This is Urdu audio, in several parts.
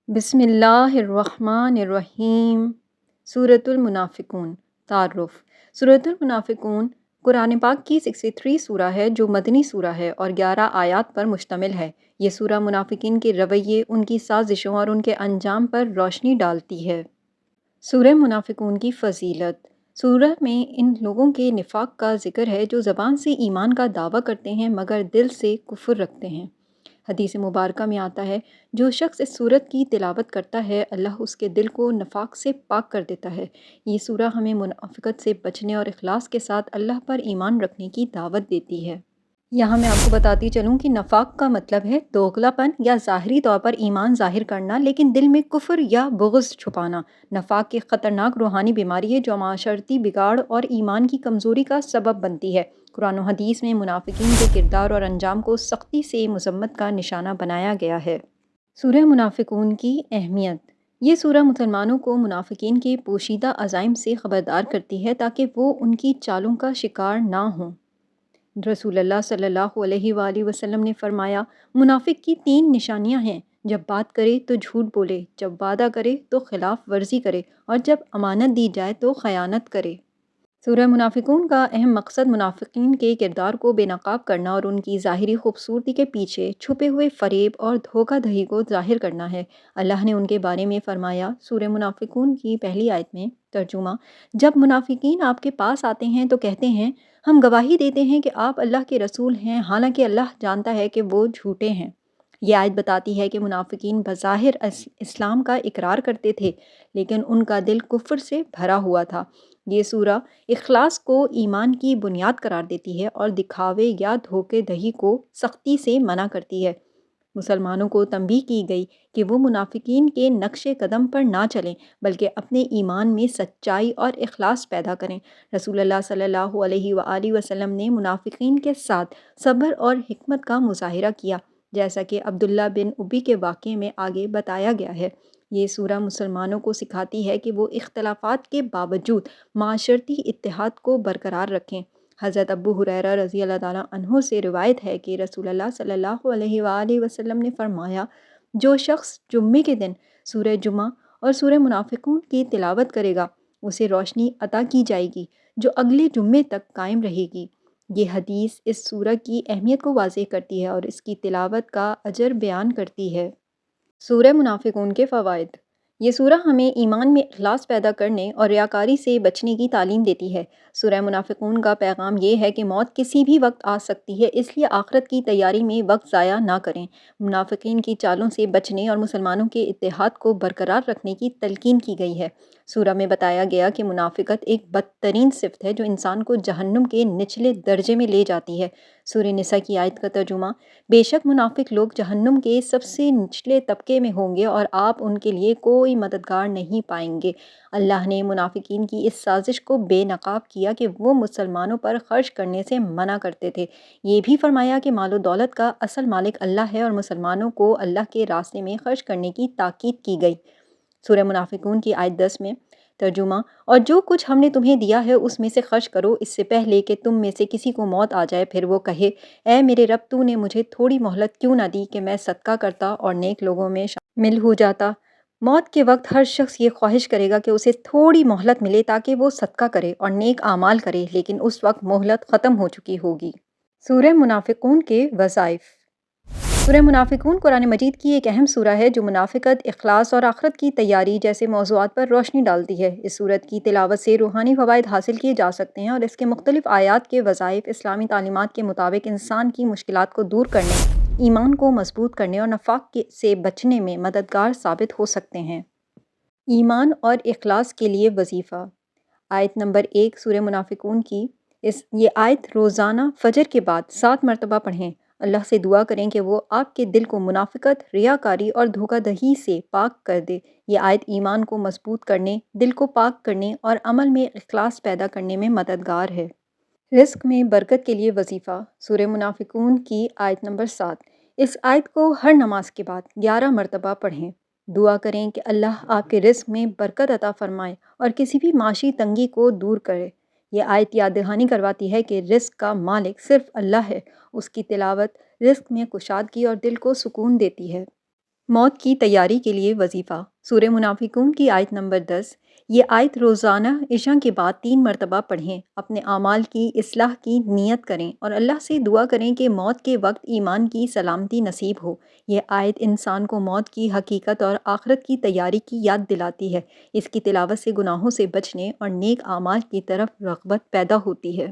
بسم اللہ الرحمن الرحیم۔ سورۃ المنافقون۔ تعارف۔ سورۃ المنافقون قرآن پاک کی 63 سورہ ہے جو مدنی سورہ ہے اور 11 آیات پر مشتمل ہے۔ یہ سورہ منافقین کے رویے، ان کی سازشوں اور ان کے انجام پر روشنی ڈالتی ہے۔ سورہ منافقون کی فضیلت۔ سورہ میں ان لوگوں کے نفاق کا ذکر ہے جو زبان سے ایمان کا دعویٰ کرتے ہیں مگر دل سے کفر رکھتے ہیں۔ حدیث مبارکہ میں آتا ہے، جو شخص اس سورت کی تلاوت کرتا ہے اللہ اس کے دل کو نفاق سے پاک کر دیتا ہے۔ یہ سورہ ہمیں منافقت سے بچنے اور اخلاص کے ساتھ اللہ پر ایمان رکھنے کی دعوت دیتی ہے۔ یہاں میں آپ کو بتاتی چلوں کہ نفاق کا مطلب ہے دوغلا پن یا ظاہری طور پر ایمان ظاہر کرنا لیکن دل میں کفر یا بغض چھپانا۔ نفاق ایک خطرناک روحانی بیماری ہے جو معاشرتی بگاڑ اور ایمان کی کمزوری کا سبب بنتی ہے۔ قرآن و حدیث میں منافقین کے کردار اور انجام کو سختی سے مذمت کا نشانہ بنایا گیا ہے۔ سورہ منافقون کی اہمیت۔ یہ سورہ مسلمانوں کو منافقین کے پوشیدہ عزائم سے خبردار کرتی ہے تاکہ وہ ان کی چالوں کا شکار نہ ہوں۔ رسول اللہ صلی اللہ علیہ وآلہ وسلم نے فرمایا، منافق کی 3 نشانیاں ہیں: جب بات کرے تو جھوٹ بولے، جب وعدہ کرے تو خلاف ورزی کرے اور جب امانت دی جائے تو خیانت کرے۔ سورہ منافقون کا اہم مقصد منافقین کے کردار کو بے نقاب کرنا اور ان کی ظاہری خوبصورتی کے پیچھے چھپے ہوئے فریب اور دھوکہ دہی کو ظاہر کرنا ہے۔ اللہ نے ان کے بارے میں فرمایا، سورہ منافقون کی پہلی آیت میں، ترجمہ: جب منافقین آپ کے پاس آتے ہیں تو کہتے ہیں، ہم گواہی دیتے ہیں کہ آپ اللہ کے رسول ہیں، حالانکہ اللہ جانتا ہے کہ وہ جھوٹے ہیں۔ یہ آیت بتاتی ہے کہ منافقین بظاہر اسلام کا اقرار کرتے تھے لیکن ان کا دل کفر سے بھرا ہوا تھا۔ یہ سورہ اخلاص کو ایمان کی بنیاد قرار دیتی ہے اور دکھاوے یا دھوکے دہی کو سختی سے منع کرتی ہے۔ مسلمانوں کو تنبیہ کی گئی کہ وہ منافقین کے نقش قدم پر نہ چلیں بلکہ اپنے ایمان میں سچائی اور اخلاص پیدا کریں۔ رسول اللہ صلی اللہ علیہ وآلہ وسلم نے منافقین کے ساتھ صبر اور حکمت کا مظاہرہ کیا، جیسا کہ عبداللہ بن ابی کے واقعے میں آگے بتایا گیا ہے۔ یہ سورہ مسلمانوں کو سکھاتی ہے کہ وہ اختلافات کے باوجود معاشرتی اتحاد کو برقرار رکھیں۔ حضرت ابو ہریرہ رضی اللہ تعالیٰ عنہ سے روایت ہے کہ رسول اللہ صلی اللہ علیہ وآلہ وسلم نے فرمایا، جو شخص جمعے کے دن سورہ جمعہ اور سورہ منافقون کی تلاوت کرے گا اسے روشنی عطا کی جائے گی جو اگلے جمعے تک قائم رہے گی۔ یہ حدیث اس سورہ کی اہمیت کو واضح کرتی ہے اور اس کی تلاوت کا اجر بیان کرتی ہے۔ سورہ منافقون کے فوائد۔ یہ سورہ ہمیں ایمان میں اخلاص پیدا کرنے اور ریاکاری سے بچنے کی تعلیم دیتی ہے۔ سورہ منافقون کا پیغام یہ ہے کہ موت کسی بھی وقت آ سکتی ہے، اس لیے آخرت کی تیاری میں وقت ضائع نہ کریں۔ منافقین کی چالوں سے بچنے اور مسلمانوں کے اتحاد کو برقرار رکھنے کی تلقین کی گئی ہے۔ سورہ میں بتایا گیا کہ منافقت ایک بدترین صفت ہے جو انسان کو جہنم کے نچلے درجے میں لے جاتی ہے۔ سورہ نساء کی آیت کا ترجمہ: بے شک منافق لوگ جہنم کے سب سے نچلے طبقے میں ہوں گے اور آپ ان کے لیے کوئی مددگار نہیں پائیں گے۔ اللہ نے منافقین کی اس سازش کو بے نقاب کیا کہ وہ مسلمانوں پر خرچ کرنے سے منع کرتے تھے۔ یہ بھی فرمایا کہ مال و دولت کا اصل مالک اللہ ہے اور مسلمانوں کو اللہ کے راستے میں خرچ کرنے کی تاکید کی گئی۔ سورہ منافقون کی آیت 10 میں، ترجمہ: اور جو کچھ ہم نے تمہیں دیا ہے اس میں سے خرچ کرو اس سے پہلے کہ تم میں سے کسی کو موت آ جائے پھر وہ کہے، اے میرے رب، تو نے مجھے تھوڑی مہلت کیوں نہ دی کہ میں صدقہ کرتا اور نیک لوگوں میں شامل ہو جاتا۔ موت کے وقت ہر شخص یہ خواہش کرے گا کہ اسے تھوڑی مہلت ملے تاکہ وہ صدقہ کرے اور نیک اعمال کرے، لیکن اس وقت مہلت ختم ہو چکی ہوگی۔ سورہ منافقون کے وظائف۔ سورہ منافقون قرآن مجید کی ایک اہم سورہ ہے جو منافقت، اخلاص اور آخرت کی تیاری جیسے موضوعات پر روشنی ڈالتی ہے۔ اس سورت کی تلاوت سے روحانی فوائد حاصل کیے جا سکتے ہیں اور اس کے مختلف آیات کے وظائف اسلامی تعلیمات کے مطابق انسان کی مشکلات کو دور کرنے، ایمان کو مضبوط کرنے اور نفاق سے بچنے میں مددگار ثابت ہو سکتے ہیں۔ ایمان اور اخلاص کے لیے وظیفہ۔ آیت نمبر 1 سورہ منافقون کی۔ یہ آیت روزانہ فجر کے بعد 7 مرتبہ پڑھیں۔ اللہ سے دعا کریں کہ وہ آپ کے دل کو منافقت، ریاکاری اور دھوکہ دہی سے پاک کر دے۔ یہ آیت ایمان کو مضبوط کرنے، دل کو پاک کرنے اور عمل میں اخلاص پیدا کرنے میں مددگار ہے۔ رزق میں برکت کے لیے وظیفہ۔ سورہ منافقون کی آیت نمبر 7۔ اس آیت کو ہر نماز کے بعد 11 مرتبہ پڑھیں۔ دعا کریں کہ اللہ آپ کے رزق میں برکت عطا فرمائے اور کسی بھی معاشی تنگی کو دور کرے۔ یہ آیت یاد دہانی کرواتی ہے کہ رزق کا مالک صرف اللہ ہے۔ اس کی تلاوت رزق میں کشادگی اور دل کو سکون دیتی ہے۔ موت کی تیاری کے لیے وظیفہ۔ سورہ منافقون کی آیت نمبر 10۔ یہ آیت روزانہ عشاء کے بعد 3 مرتبہ پڑھیں، اپنے اعمال کی اصلاح کی نیت کریں اور اللہ سے دعا کریں کہ موت کے وقت ایمان کی سلامتی نصیب ہو۔ یہ آیت انسان کو موت کی حقیقت اور آخرت کی تیاری کی یاد دلاتی ہے۔ اس کی تلاوت سے گناہوں سے بچنے اور نیک اعمال کی طرف رغبت پیدا ہوتی ہے۔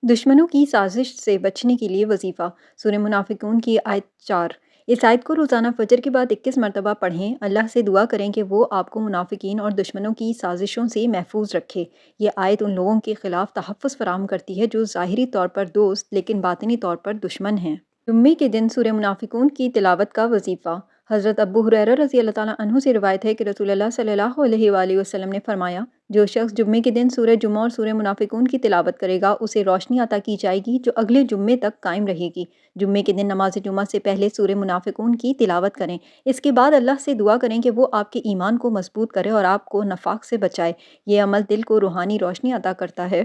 دشمنوں کی سازش سے بچنے کے لیے وظیفہ۔ سورہ منافقون کی آیت 4۔ اس آیت کو روزانہ فجر کے بعد 21 مرتبہ پڑھیں، اللہ سے دعا کریں کہ وہ آپ کو منافقین اور دشمنوں کی سازشوں سے محفوظ رکھے۔ یہ آیت ان لوگوں کے خلاف تحفظ فراہم کرتی ہے جو ظاہری طور پر دوست لیکن باطنی طور پر دشمن ہیں۔ جمعے کے دن سورہ منافقون کی تلاوت کا وظیفہ۔ حضرت ابو ہریرہ رضی اللہ تعالیٰ عنہ سے روایت ہے کہ رسول اللہ صلی اللہ علیہ وآلہ وسلم نے فرمایا، جو شخص جمعے کے دن سورہ جمعہ اور سورہ منافقون کی تلاوت کرے گا اسے روشنی عطا کی جائے گی جو اگلے جمعے تک قائم رہے گی۔ جمعے کے دن نماز جمعہ سے پہلے سورہ منافقون کی تلاوت کریں، اس کے بعد اللہ سے دعا کریں کہ وہ آپ کے ایمان کو مضبوط کرے اور آپ کو نفاق سے بچائے۔ یہ عمل دل کو روحانی روشنی عطا کرتا ہے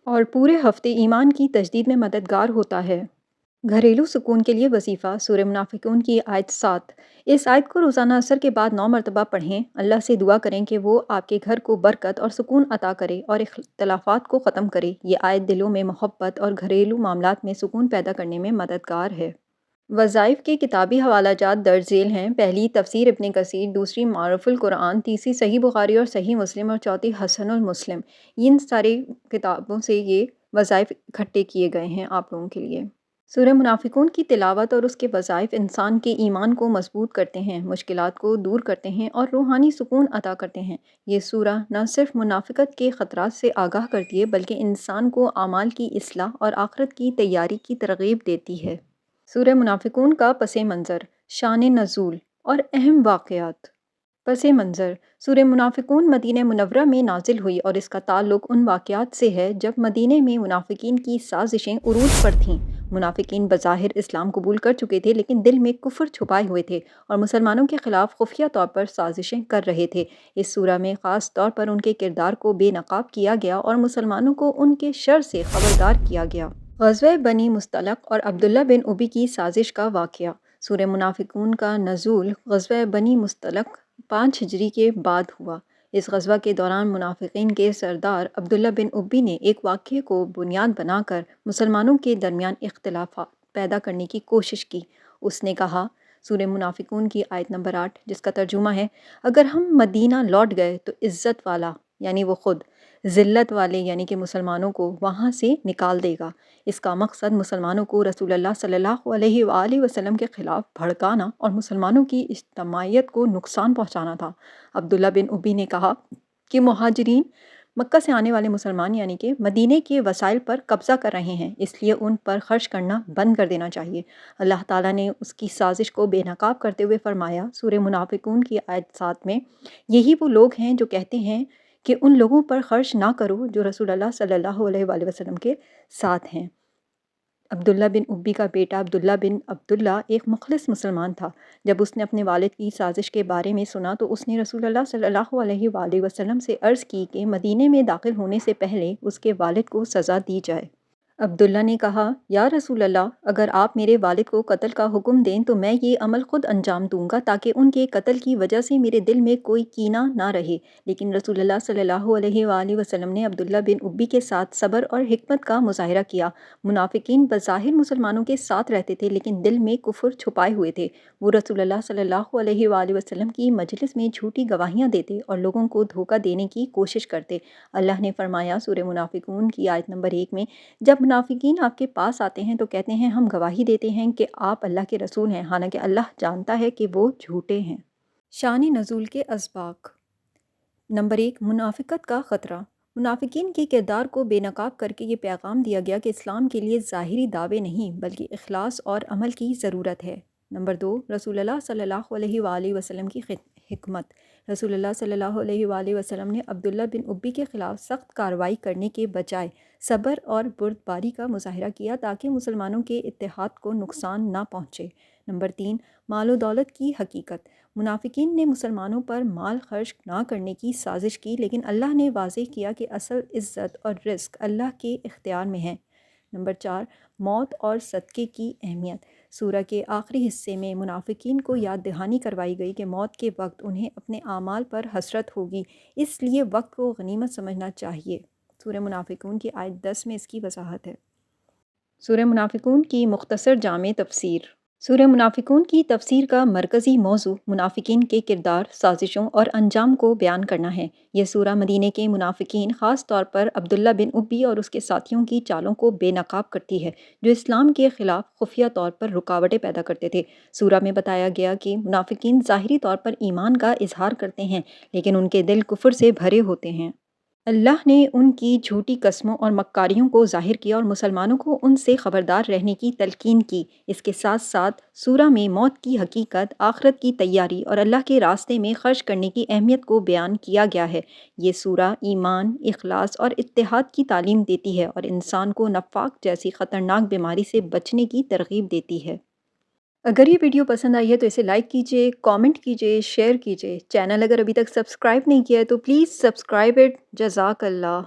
اور پورے ہفتے ایمان کی تجدید میں مددگار ہوتا ہے۔ گھریلو سکون کے لیے وظیفہ۔ سورہ منافقون کی آیت 7۔ اس آیت کو روزانہ عصر کے بعد 9 مرتبہ پڑھیں، اللہ سے دعا کریں کہ وہ آپ کے گھر کو برکت اور سکون عطا کرے اور اختلافات کو ختم کرے۔ یہ آیت دلوں میں محبت اور گھریلو معاملات میں سکون پیدا کرنے میں مددگار ہے۔ وظائف کے کتابی حوالہ جات درج ذیل ہیں۔ پہلی تفسیر ابن کثیر، دوسری معارف القرآن، تیسری صحیح بخاری اور صحیح مسلم اور چوتھی حسن المسلم۔ ان ساری کتابوں سے یہ وظائف اکٹھے کیے گئے ہیں آپ لوگوں کے لیے۔ سورہ منافقون کی تلاوت اور اس کے وظائف انسان کے ایمان کو مضبوط کرتے ہیں، مشکلات کو دور کرتے ہیں اور روحانی سکون عطا کرتے ہیں۔ یہ سورہ نہ صرف منافقت کے خطرات سے آگاہ کرتی ہے بلکہ انسان کو اعمال کی اصلاح اور آخرت کی تیاری کی ترغیب دیتی ہے۔ سورہ منافقون کا پس منظر، شان نزول اور اہم واقعات۔ پس منظر: سورہ منافقون مدینہ منورہ میں نازل ہوئی اور اس کا تعلق ان واقعات سے ہے جب مدینہ میں منافقین کی سازشیں عروج پر تھیں۔ منافقین بظاہر اسلام قبول کر چکے تھے لیکن دل میں کفر چھپائے ہوئے تھے اور مسلمانوں کے خلاف خفیہ طور پر سازشیں کر رہے تھے۔ اس سورہ میں خاص طور پر ان کے کردار کو بے نقاب کیا گیا اور مسلمانوں کو ان کے شر سے خبردار کیا گیا۔ غزوہ بنی مصطلق اور عبداللہ بن ابی کی سازش کا واقعہ۔ سورہ منافقون کا نزول غزوہ بنی مصطلق 5 ہجری کے بعد ہوا۔ اس غزوہ کے دوران منافقین کے سردار عبداللہ بن ابی نے ایک واقعے کو بنیاد بنا کر مسلمانوں کے درمیان اختلافات پیدا کرنے کی کوشش کی۔ اس نے کہا، سورہ منافقون کی آیت نمبر 8، جس کا ترجمہ ہے، اگر ہم مدینہ لوٹ گئے تو عزت والا یعنی وہ خود، ذلت والے یعنی کہ مسلمانوں کو وہاں سے نکال دے گا۔ اس کا مقصد مسلمانوں کو رسول اللہ صلی اللہ علیہ وآلہ وسلم کے خلاف بھڑکانا اور مسلمانوں کی اجتماعیت کو نقصان پہنچانا تھا۔ عبداللہ بن ابی نے کہا کہ مہاجرین مکہ سے آنے والے مسلمان یعنی کہ مدینے کے وسائل پر قبضہ کر رہے ہیں، اس لیے ان پر خرچ کرنا بند کر دینا چاہیے۔ اللہ تعالیٰ نے اس کی سازش کو بے نقاب کرتے ہوئے فرمایا، سورہ منافقون کی آیت 7 میں، یہی وہ لوگ ہیں جو کہتے ہیں کہ ان لوگوں پر خرچ نہ کرو جو رسول اللہ صلی اللہ علیہ وآلہ وسلم کے ساتھ ہیں۔ عبداللہ بن ابی کا بیٹا عبداللہ بن عبداللہ ایک مخلص مسلمان تھا۔ جب اس نے اپنے والد کی سازش کے بارے میں سنا تو اس نے رسول اللہ صلی اللہ علیہ وآلہ وسلم سے عرض کی کہ مدینے میں داخل ہونے سے پہلے اس کے والد کو سزا دی جائے۔ عبداللہ نے کہا، یا رسول اللہ، اگر آپ میرے والد کو قتل کا حکم دیں تو میں یہ عمل خود انجام دوں گا تاکہ ان کے قتل کی وجہ سے میرے دل میں کوئی کینہ نہ رہے۔ لیکن رسول اللہ صلی اللہ علیہ وآلہ وسلم نے عبداللہ بن ابی کے ساتھ صبر اور حکمت کا مظاہرہ کیا۔ منافقین بظاہر مسلمانوں کے ساتھ رہتے تھے لیکن دل میں کفر چھپائے ہوئے تھے۔ وہ رسول اللہ صلی اللہ علیہ وآلہ وسلم کی مجلس میں جھوٹی گواہیاں دیتے اور لوگوں کو دھوکہ دینے کی کوشش کرتے۔ اللہ نے فرمایا سورہ منافقون کی آیت نمبر 1 میں، جب منافقین آپ کے پاس آتے ہیں تو کہتے ہیں ہم گواہی دیتے ہیں کہ آپ اللہ کے رسول ہیں، حالانکہ اللہ جانتا ہے کہ وہ جھوٹے ہیں۔ شان نزول کے اسباق۔ نمبر 1، منافقت کا خطرہ۔ منافقین کے کردار کو بے نقاب کر کے یہ پیغام دیا گیا کہ اسلام کے لیے ظاہری دعوے نہیں بلکہ اخلاص اور عمل کی ضرورت ہے۔ نمبر 2، رسول اللہ صلی اللہ علیہ وآلہ وسلم کی حکمت۔ رسول اللہ صلی اللہ علیہ وآلہ وسلم نے عبداللہ بن ابی کے خلاف سخت کارروائی کرنے کے بجائے صبر اور بردباری کا مظاہرہ کیا تاکہ مسلمانوں کے اتحاد کو نقصان نہ پہنچے۔ نمبر 3، مال و دولت کی حقیقت۔ منافقین نے مسلمانوں پر مال خرچ نہ کرنے کی سازش کی لیکن اللہ نے واضح کیا کہ اصل عزت اور رزق اللہ کے اختیار میں ہے۔ نمبر 4، موت اور صدقے کی اہمیت۔ سورہ کے آخری حصے میں منافقین کو یاد دہانی کروائی گئی کہ موت کے وقت انہیں اپنے اعمال پر حسرت ہوگی، اس لیے وقت کو غنیمت سمجھنا چاہیے۔ سورہ منافقون کی آیت 10 میں اس کی وضاحت ہے۔ سورہ منافقون کی مختصر جامع تفسیر۔ سورہ منافقون کی تفسیر کا مرکزی موضوع منافقین کے کردار، سازشوں اور انجام کو بیان کرنا ہے۔ یہ سورہ مدینہ کے منافقین، خاص طور پر عبداللہ بن ابی اور اس کے ساتھیوں کی چالوں کو بے نقاب کرتی ہے، جو اسلام کے خلاف خفیہ طور پر رکاوٹیں پیدا کرتے تھے۔ سورہ میں بتایا گیا کہ منافقین ظاہری طور پر ایمان کا اظہار کرتے ہیں، لیکن ان کے دل کفر سے بھرے ہوتے ہیں۔ اللہ نے ان کی جھوٹی قسموں اور مکاریوں کو ظاہر کیا اور مسلمانوں کو ان سے خبردار رہنے کی تلقین کی۔ اس کے ساتھ ساتھ سورہ میں موت کی حقیقت، آخرت کی تیاری اور اللہ کے راستے میں خرچ کرنے کی اہمیت کو بیان کیا گیا ہے۔ یہ سورہ ایمان، اخلاص اور اتحاد کی تعلیم دیتی ہے اور انسان کو نفاق جیسی خطرناک بیماری سے بچنے کی ترغیب دیتی ہے۔ اگر یہ ویڈیو پسند آئی ہے تو اسے لائک کیجئے، کامنٹ کیجئے، شیئر کیجئے۔ چینل اگر ابھی تک سبسکرائب نہیں کیا ہے تو پلیز سبسکرائب اٹ۔ جزاک اللہ۔